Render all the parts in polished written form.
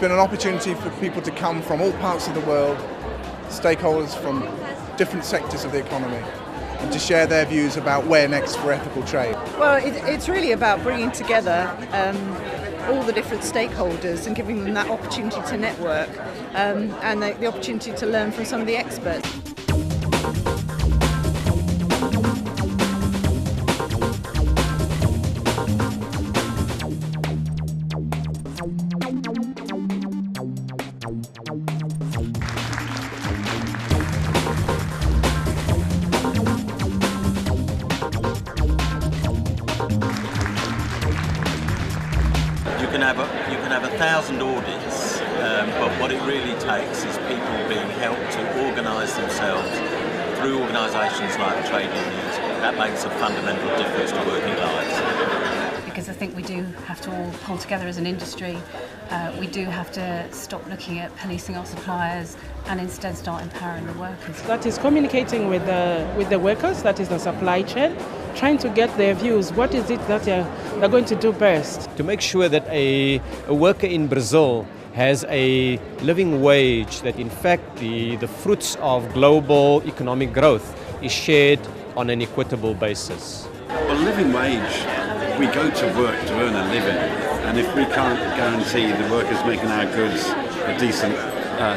been an opportunity for people to come from all parts of the world, stakeholders from different sectors of the economy, and to share their views about where next for ethical trade. Well, it's really about bringing together all the different stakeholders and giving them that opportunity to network and the opportunity to learn from some of the experts. You can have 1,000 audits, but what it really takes is people being helped to organise themselves through organisations like the trade unions. That makes a fundamental difference to working lives. Because I think we do have to all pull together as an industry. We do have to stop looking at policing our suppliers and instead start empowering the workers. That is communicating with the workers, that is the supply chain, trying to get their views. What is it that they're going to do best? To make sure that a worker in Brazil has a living wage, that in fact the fruits of global economic growth is shared on an equitable basis. Well, living wage, we go to work to earn a living, and if we can't guarantee the workers making our goods a decent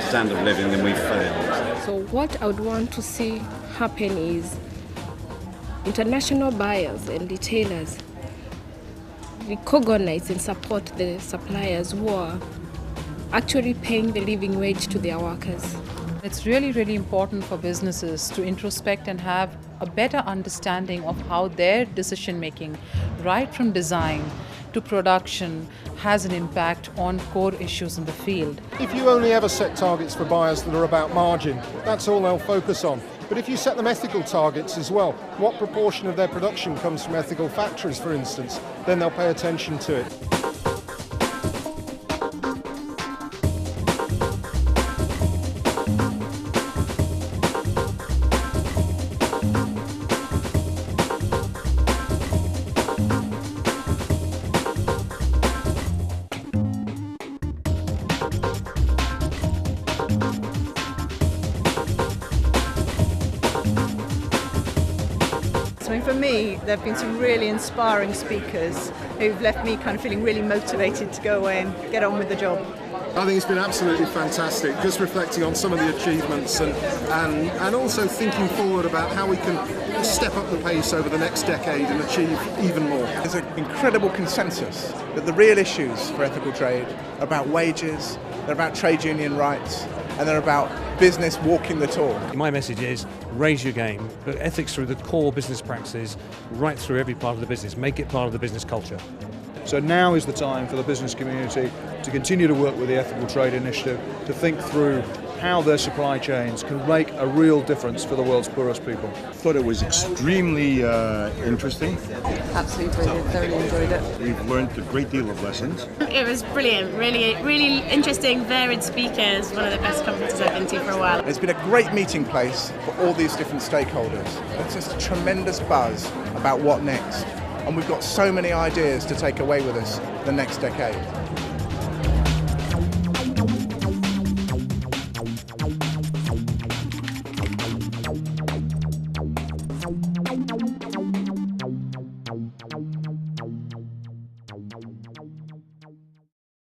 standard of living, then we've failed. So what I would want to see happen is international buyers and retailers recognize and support the suppliers who are actually paying the living wage to their workers. It's really, really important for businesses to introspect and have a better understanding of how their decision making, right from design to production, has an impact on core issues in the field. If you only ever set targets for buyers that are about margin, that's all they'll focus on. But if you set them ethical targets as well, what proportion of their production comes from ethical factories, for instance, then they'll pay attention to it. I mean, for me, there have been some really inspiring speakers who've left me kind of feeling really motivated to go away and get on with the job. I think it's been absolutely fantastic, just reflecting on some of the achievements and also thinking forward about how we can step up the pace over the next decade and achieve even more. There's an incredible consensus that the real issues for ethical trade are about wages, they're about trade union rights, and they're about business walking the talk. My message is raise your game, put ethics through the core business practices, right through every part of the business, make it part of the business culture. So now is the time for the business community to continue to work with the Ethical Trade Initiative to think through how their supply chains can make a real difference for the world's poorest people. I thought it was extremely interesting. Absolutely brilliant, thoroughly enjoyed it. We've learned a great deal of lessons. It was brilliant, really interesting, varied speakers, one of the best conferences I've been to for a while. It's been a great meeting place for all these different stakeholders. It's just a tremendous buzz about what next. And we've got so many ideas to take away with us the next decade.